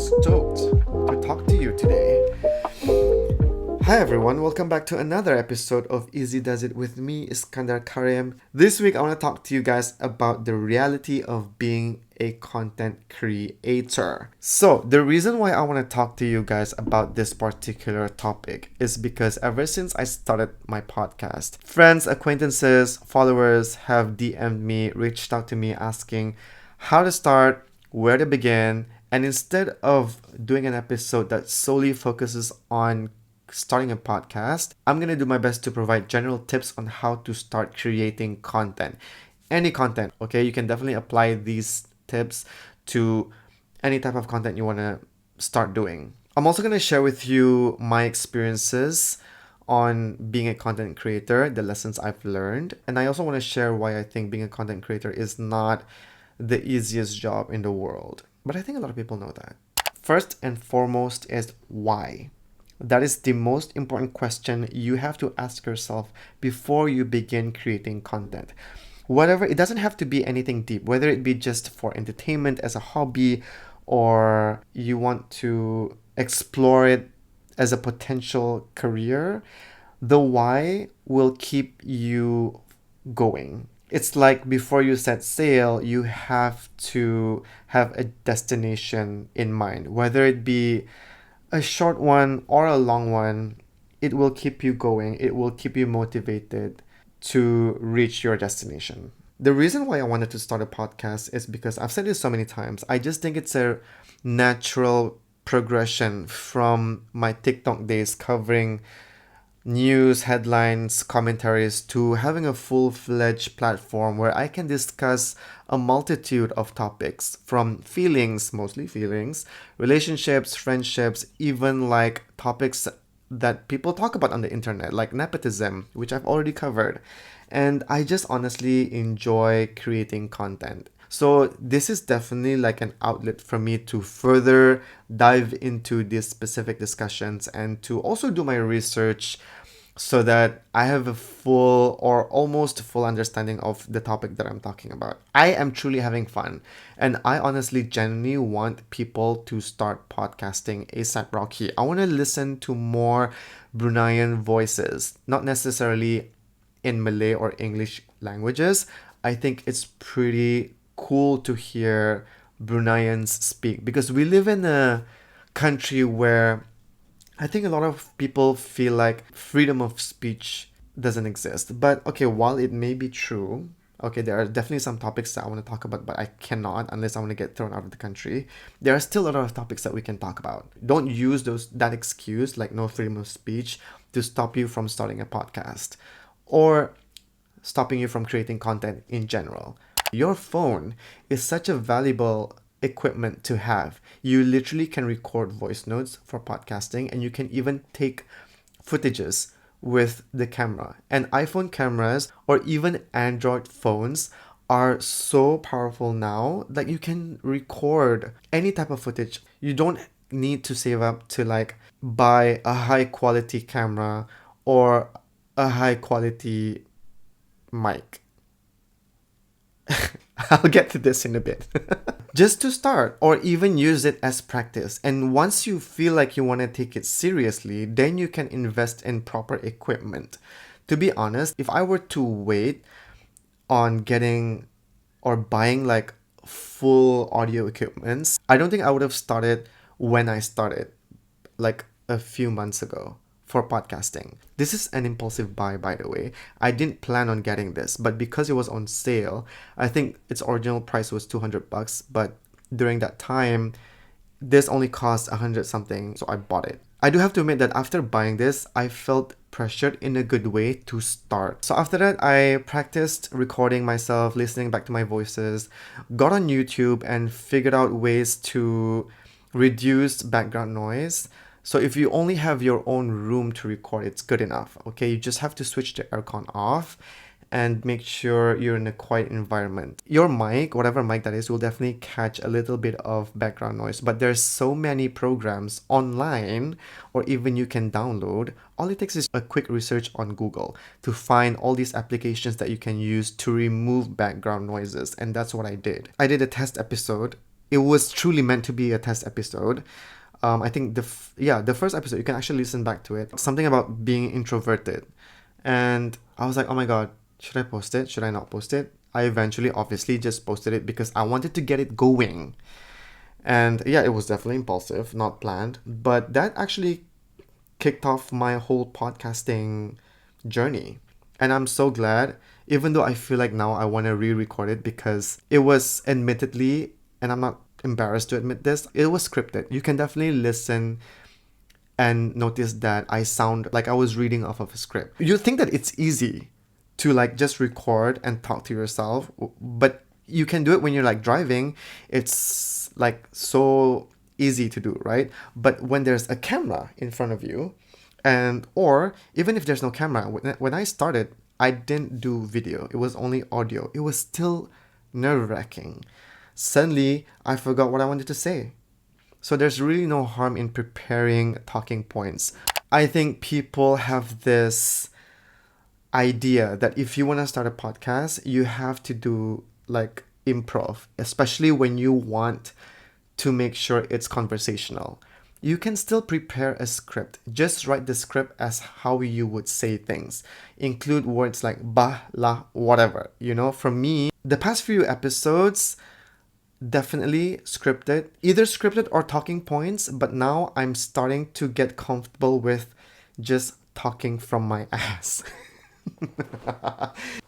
stoked to talk to you today. Hi everyone, welcome back to another episode of IZZY Does It with me, Iskandar Karim. This week I want to talk to you guys about the reality of being a content creator. So, the reason why I want to talk to you guys about this particular topic is because ever since I started my podcast, friends, acquaintances, followers have DM'd me, reached out to me asking how to start, where to begin, and instead of doing an episode that solely focuses on starting a podcast, I'm going to do my best to provide general tips on how to start creating content. Any content, okay? You can definitely apply these tips to any type of content you want to start doing. I'm also going to share with you my experiences on being a content creator, the lessons I've learned, and I also want to share why I think being a content creator is not the easiest job in the world. But I think a lot of people know that. First and foremost is why. That is the most important question you have to ask yourself before you begin creating content. Whatever, it doesn't have to be anything deep, whether it be just for entertainment as a hobby or you want to explore it as a potential career, the why will keep you going. It's like before you set sail, you have to have a destination in mind, whether it be a short one or a long one. It will keep you going. It will keep you motivated to reach your destination. The reason why I wanted to start a podcast is because I've said this so many times. I just think it's a natural progression from my TikTok days covering news, headlines, commentaries to having a full-fledged platform where I can discuss a multitude of topics from feelings, mostly feelings, relationships, friendships, even like topics that people talk about on the internet, like nepotism, which I've already covered. And I just honestly enjoy creating content. So this is definitely like an outlet for me to further dive into these specific discussions and to also do my research so that I have a full or almost full understanding of the topic that I'm talking about. I am truly having fun, and I honestly genuinely want people to start podcasting ASAP Rocky. I want to listen to more Bruneian voices, not necessarily in Malay or English languages. I think it's pretty cool to hear Bruneians speak because we live in a country where I think a lot of people feel like freedom of speech doesn't exist. But okay, while it may be true, okay, there are definitely some topics that I want to talk about, but I cannot unless I want to get thrown out of the country. There are still a lot of topics that we can talk about. Don't use that excuse, like no freedom of speech, to stop you from starting a podcast or stopping you from creating content in general. Your phone is such a valuable equipment to have. You literally can record voice notes for podcasting, and you can even take footages with the camera. And iPhone cameras or even Android phones are so powerful now that you can record any type of footage. You don't need to save up to like buy a high quality camera or a high quality mic. I'll get to this in a bit. Just to start, or even use it as practice. And once you feel like you want to take it seriously, then you can invest in proper equipment. To be honest, if I were to wait on getting or buying like full audio equipments, I don't think I would have started when I started, like a few months ago for podcasting. This is an impulsive buy, by the way. I didn't plan on getting this, but because it was on sale, I think its original price was $200, but during that time, this only cost 100 something, so I bought it. I do have to admit that after buying this, I felt pressured in a good way to start. So after that, I practiced recording myself, listening back to my voices, got on YouTube and figured out ways to reduce background noise. So if you only have your own room to record, it's good enough. Okay, you just have to switch the aircon off and make sure you're in a quiet environment. Your mic, whatever mic that is, will definitely catch a little bit of background noise, but there's so many programs online or even you can download. All it takes is a quick research on Google to find all these applications that you can use to remove background noises, and that's what I did. I did a test episode it was truly meant to be a test episode. I think the first episode, you can actually listen back to it. Something about being introverted. And I was like, oh my God, should I post it? Should I not post it? I eventually obviously just posted it because I wanted to get it going. And yeah, it was definitely impulsive, not planned. But that actually kicked off my whole podcasting journey. And I'm so glad, even though I feel like now I want to re record it because it was admittedly, and I'm not embarrassed to admit this, it was scripted. You can definitely listen and notice that I sound like I was reading off of a script. You think that it's easy to like just record and talk to yourself, but you can do it when you're like driving. It's like so easy to do, right? But when there's a camera in front of you, and or even if there's no camera, when I started, I didn't do video. It was only audio. It was still nerve-wracking. Suddenly, I forgot what I wanted to say. So there's really no harm in preparing talking points. I think people have this idea that if you want to start a podcast, you have to do like improv, especially when you want to make sure it's conversational. You can still prepare a script. Just write the script as how you would say things. Include words like bah, la, whatever. You know, for me, the past few episodes, definitely scripted, either scripted or talking points, but now I'm starting to get comfortable with just talking from my ass.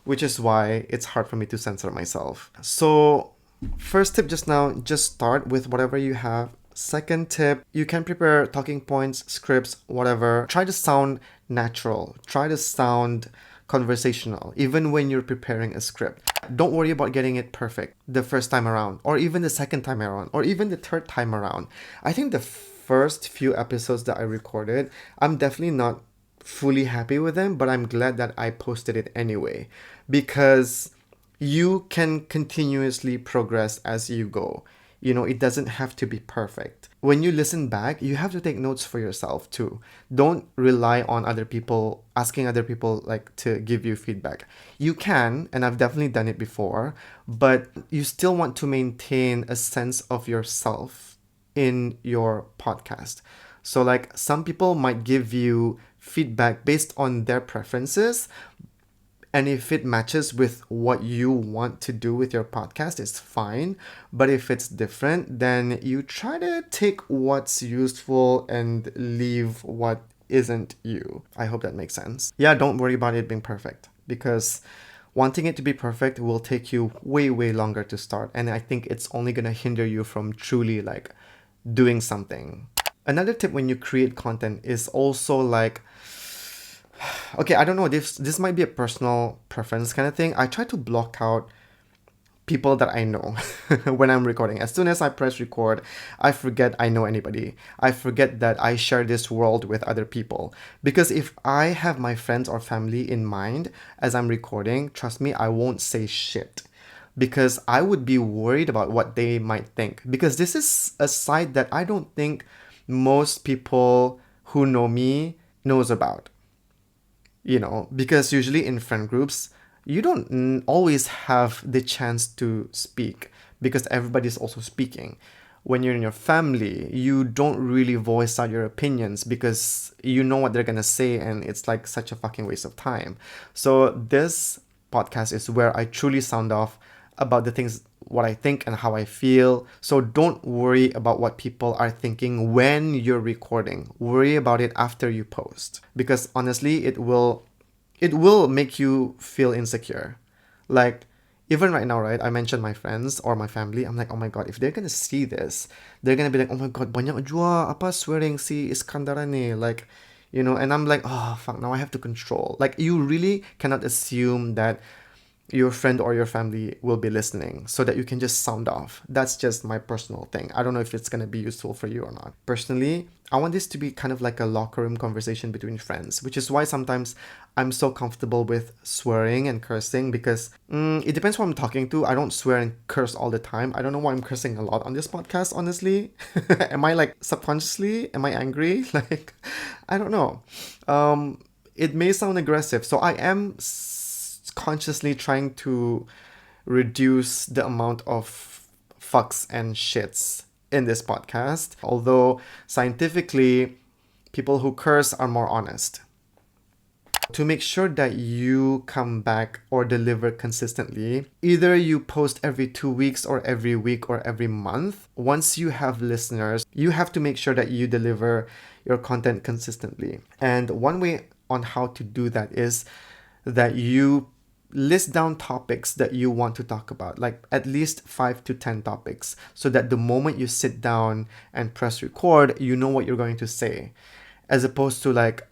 Which is why it's hard for me to censor myself. So, first tip just now, just start with whatever you have. Second tip, you can prepare talking points, scripts, whatever. Try to sound natural. Try to sound conversational, even when you're preparing a script. Don't worry about getting it perfect the first time around, or even the second time around, or even the third time around. I think the first few episodes that I recorded, I'm definitely not fully happy with them, but I'm glad that I posted it anyway, because you can continuously progress as you go. You know, it doesn't have to be perfect. When you listen back, you have to take notes for yourself too. Don't rely on other people, asking other people like to give you feedback. You can, and I've definitely done it before, but you still want to maintain a sense of yourself in your podcast. So like some people might give you feedback based on their preferences, and if it matches with what you want to do with your podcast, it's fine. But if it's different, then you try to take what's useful and leave what isn't you. I hope that makes sense. Yeah, don't worry about it being perfect, because wanting it to be perfect will take you way, way longer to start. And I think it's only going to hinder you from truly like doing something. Another tip when you create content is also like, okay, I don't know, this might be a personal preference kind of thing. I try to block out people that I know when I'm recording. As soon as I press record, I forget I know anybody. I forget that I share this world with other people. Because if I have my friends or family in mind as I'm recording, trust me, I won't say shit. Because I would be worried about what they might think. Because this is a side that I don't think most people who know me knows about. You know, because usually in friend groups, you don't always have the chance to speak because everybody's also speaking. When you're in your family, you don't really voice out your opinions because you know what they're gonna say, and it's like such a fucking waste of time. So this podcast is where I truly sound off about the things, what I think and how I feel. So don't worry about what people are thinking when you're recording. Worry about it after you post, because honestly, it will make you feel insecure. Like even right now, right? I mentioned my friends or my family. I'm like, oh my god, if they're gonna see this, they're gonna be like, oh my god, banyak jua apa swearing si Iskandar ni, like, you know. And I'm like, oh fuck, now I have to control. Like you really cannot assume that your friend or your family will be listening so that you can just sound off. That's just my personal thing. I don't know if it's going to be useful for you or not. Personally, I want this to be kind of like a locker room conversation between friends, which is why sometimes I'm so comfortable with swearing and cursing, because it depends who I'm talking to. I don't swear and curse all the time. I don't know why I'm cursing a lot on this podcast, honestly. Am I like subconsciously? Am I angry? Like, I don't know. It may sound aggressive. So I am consciously trying to reduce the amount of fucks and shits in this podcast. Although scientifically, people who curse are more honest. To make sure that you come back or deliver consistently, either you post every 2 weeks or every week or every month. Once you have listeners, you have to make sure that you deliver your content consistently. And one way on how to do that is that you list down topics that you want to talk about, like at least 5 to 10 topics, so that the moment you sit down and press record, you know what you're going to say, as opposed to like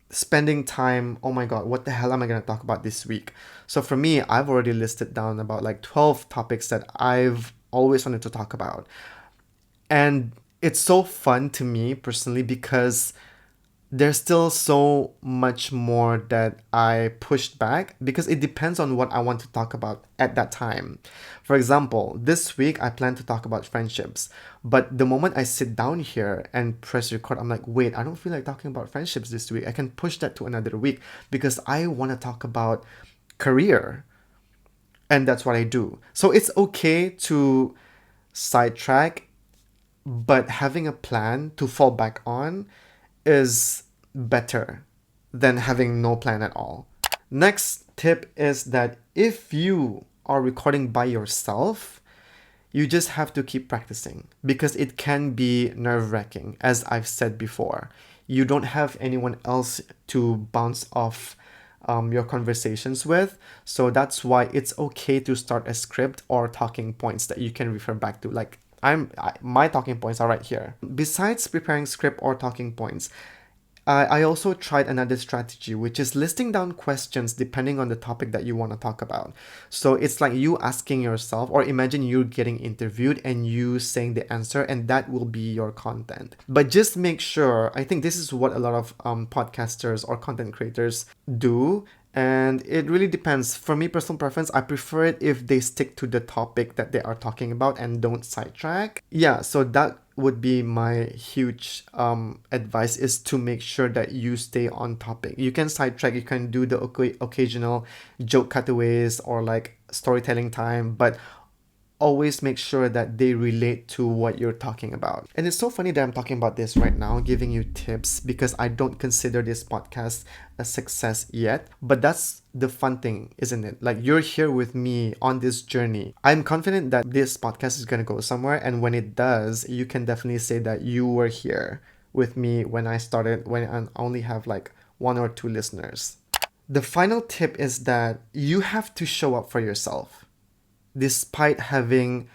spending time, oh my god, what the hell am I going to talk about this week? So for me, I've already listed down about like 12 topics that I've always wanted to talk about. And it's so fun to me personally because there's still so much more that I pushed back because it depends on what I want to talk about at that time. For example, this week I plan to talk about friendships, but the moment I sit down here and press record, I'm like, wait, I don't feel like talking about friendships this week. I can push that to another week because I want to talk about career. And that's what I do. So it's okay to sidetrack, but having a plan to fall back on is better than having no plan at all. Next tip is that if you are recording by yourself, you just have to keep practicing because it can be nerve-wracking, as I've said before. You don't have anyone else to bounce off your conversations with, so that's why it's okay to start a script or talking points that you can refer back to. Like my talking points are right here. Besides preparing script or talking points, I also tried another strategy, which is listing down questions depending on the topic that you want to talk about. So it's like you asking yourself, or imagine you getting interviewed and you saying the answer, and that will be your content. But just make sure, I think this is what a lot of podcasters or content creators do. And it really depends. For me, personal preference, I prefer it if they stick to the topic that they are talking about and don't sidetrack. Yeah, so that would be my huge advice, is to make sure that you stay on topic. You can sidetrack, you can do the occasional joke cutaways or like storytelling time, but always make sure that they relate to what you're talking about. And it's so funny that I'm talking about this right now, giving you tips, because I don't consider this podcast a success yet. But that's the fun thing, isn't it? Like, you're here with me on this journey. I'm confident that this podcast is going to go somewhere. And when it does, you can definitely say that you were here with me when I started, when I only have like 1 or 2 listeners. The final tip is that you have to show up for yourself despite having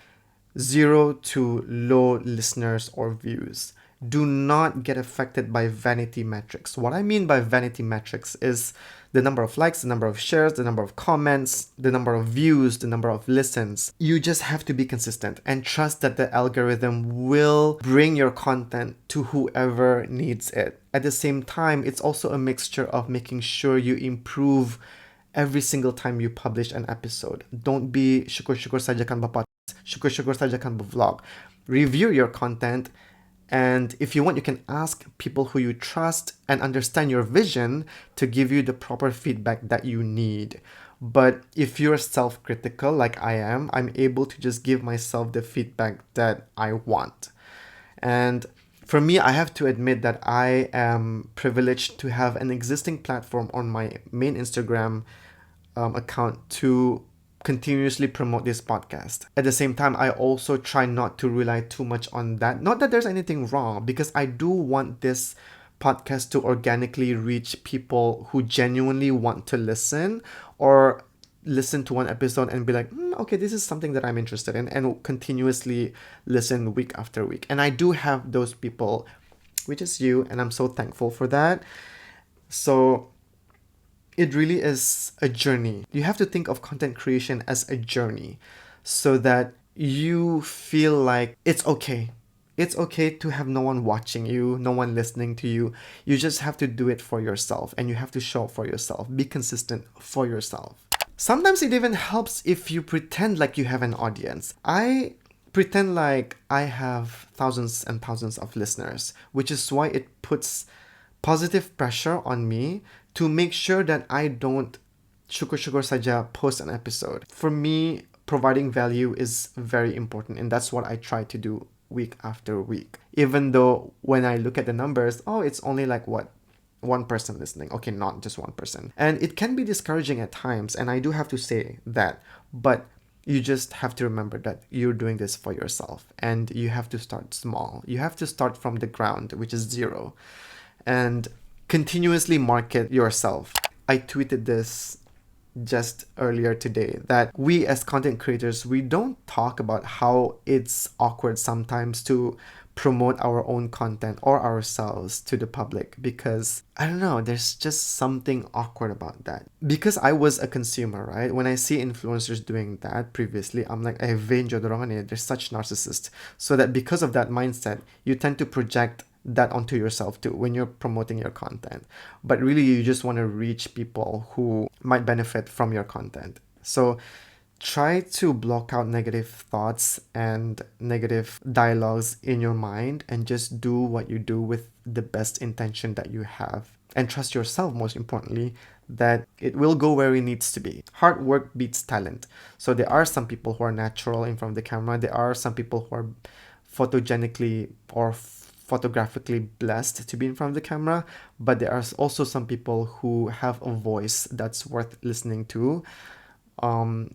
0 to low listeners or views. Do not get affected by vanity metrics. What I mean by vanity metrics is the number of likes, the number of shares, the number of comments, the number of views, the number of listens. You just have to be consistent and trust that the algorithm will bring your content to whoever needs it. At the same time, it's also a mixture of making sure you improve every single time you publish an episode. Don't be syukur-syukur saja kan bapak, syukur-syukur saja kan vlog. Review your content, and if you want, you can ask people who you trust and understand your vision to give you the proper feedback that you need. But if you're self-critical like I am, I'm able to just give myself the feedback that I want. And for me, I have to admit that I am privileged to have an existing platform on my main Instagram account to continuously promote this podcast. At the same time, I also try not to rely too much on that. Not that there's anything wrong, because I do want this podcast to organically reach people who genuinely want to listen, or listen to one episode and be like, okay, this is something that I'm interested in, and continuously listen week after week. And I do have those people, which is you, and I'm so thankful for that. So it really is a journey. You have to think of content creation as a journey, so that you feel like it's okay. It's okay to have no one watching you, no one listening to you. You just have to do it for yourself, and you have to show up for yourself. Be consistent for yourself. Sometimes it even helps if you pretend like you have an audience. I pretend like I have thousands and thousands of listeners, which is why it puts positive pressure on me to make sure that I don't syukur-syukur saja post an episode. For me providing value is very important, and that's what I try to do week after week. Even though when I look at the numbers, oh, it's only like what, one person listening. Okay, not just one person. And it can be discouraging at times, and I do have to say that. But you just have to remember that you're doing this for yourself, and you have to start small. You have to start from the ground, which is zero, and continuously market yourself. I tweeted this just earlier today that we as content creators, we don't talk about how it's awkward sometimes to promote our own content or ourselves to the public, because I don't know, there's just something awkward about that. Because I was a consumer, right? When I see influencers doing that previously, I'm like, they're such narcissists. So that because of that mindset, you tend to project that onto yourself too when you're promoting your content. But really, you just want to reach people who might benefit from your content. So try to block out negative thoughts and negative dialogues in your mind, and just do what you do with the best intention that you have. And trust yourself, most importantly, that it will go where it needs to be. Hard work beats talent. So there are some people who are natural in front of the camera. There are some people who are photogenically or photographically blessed to be in front of the camera, but there are also some people who have a voice that's worth listening to,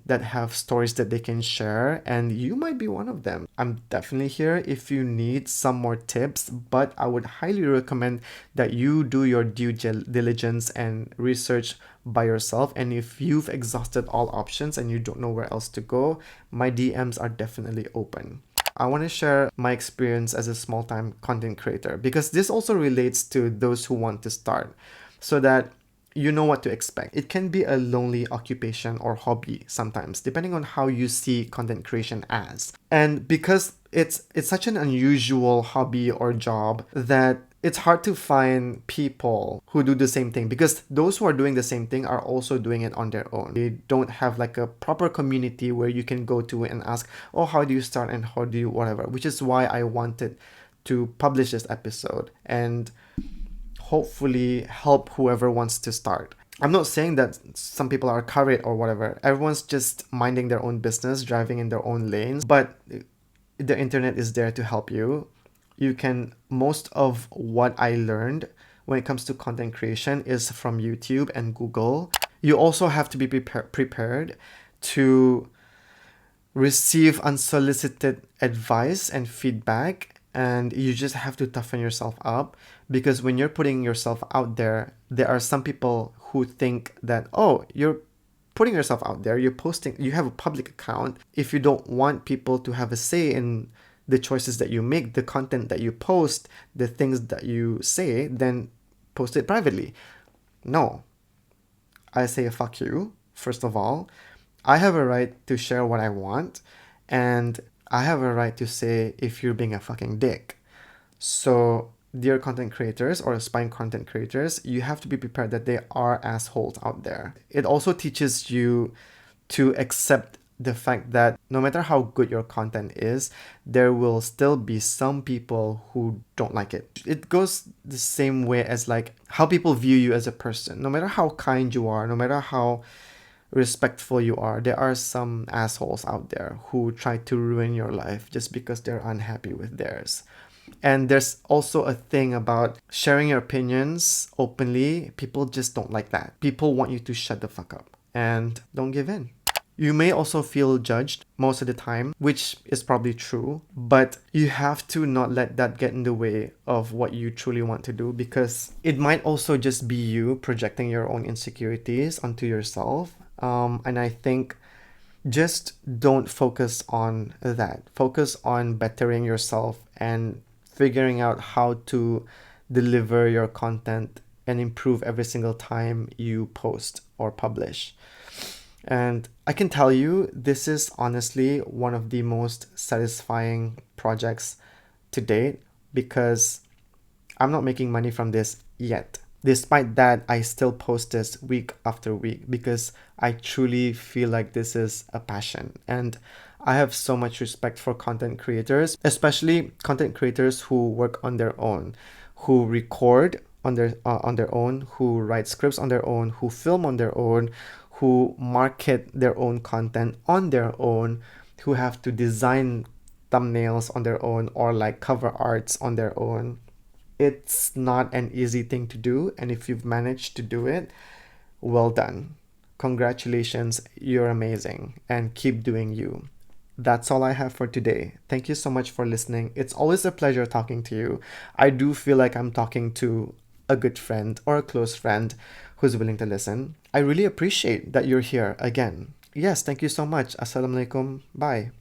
that have stories that they can share, and you might be one of them. I'm definitely here if you need some more tips, but I would highly recommend that you do your due diligence and research by yourself. And if you've exhausted all options and you don't know where else to go, my DMs are definitely open. I want to share my experience as a small-time content creator, because this also relates to those who want to start, so that you know what to expect. It can be a lonely occupation or hobby sometimes, depending on how you see content creation as. And because it's such an unusual hobby or job, that it's hard to find people who do the same thing, because those who are doing the same thing are also doing it on their own. They don't have like a proper community where you can go to and ask, oh, how do you start and how do you whatever, which is why I wanted to publish this episode and hopefully help whoever wants to start. I'm not saying that some people are covered or whatever. Everyone's just minding their own business, driving in their own lanes, but the internet is there to help you. You can, most of what I learned when it comes to content creation is from YouTube and Google. You also have to be prepared to receive unsolicited advice and feedback, and you just have to toughen yourself up, because when you're putting yourself out there, there are some people who think that, oh, you're putting yourself out there, you're posting, you have a public account. If you don't want people to have a say in the choices that you make, the content that you post, the things that you say, then post it privately. No. I say fuck you, first of all. I have a right to share what I want, and I have a right to say if you're being a fucking dick. So, dear content creators or aspiring content creators, you have to be prepared that there are assholes out there. It also teaches you to accept the fact that no matter how good your content is, there will still be some people who don't like it. It goes the same way as like how people view you as a person. No matter how kind you are, no matter how respectful you are, there are some assholes out there who try to ruin your life just because they're unhappy with theirs. And there's also a thing about sharing your opinions openly. People just don't like that. People want you to shut the fuck up and don't give in. You may also feel judged most of the time, which is probably true, but you have to not let that get in the way of what you truly want to do, because it might also just be you projecting your own insecurities onto yourself. And I think just don't focus on that. Focus on bettering yourself and figuring out how to deliver your content and improve every single time you post or publish. And I can tell you, this is honestly one of the most satisfying projects to date, because I'm not making money from this yet. Despite that, I still post this week after week because I truly feel like this is a passion. And I have so much respect for content creators, especially content creators who work on their own, who record on their own, who write scripts on their own, who film on their own, who market their own content on their own, who have to design thumbnails on their own or like cover arts on their own. It's not an easy thing to do, and if you've managed to do it, well done. Congratulations, you're amazing, and keep doing you. That's all I have for today. Thank you so much for listening. It's always a pleasure talking to you. I do feel like I'm talking to a good friend or a close friend who's willing to listen. I really appreciate that you're here again. Yes, thank you so much. Assalamualaikum. Bye.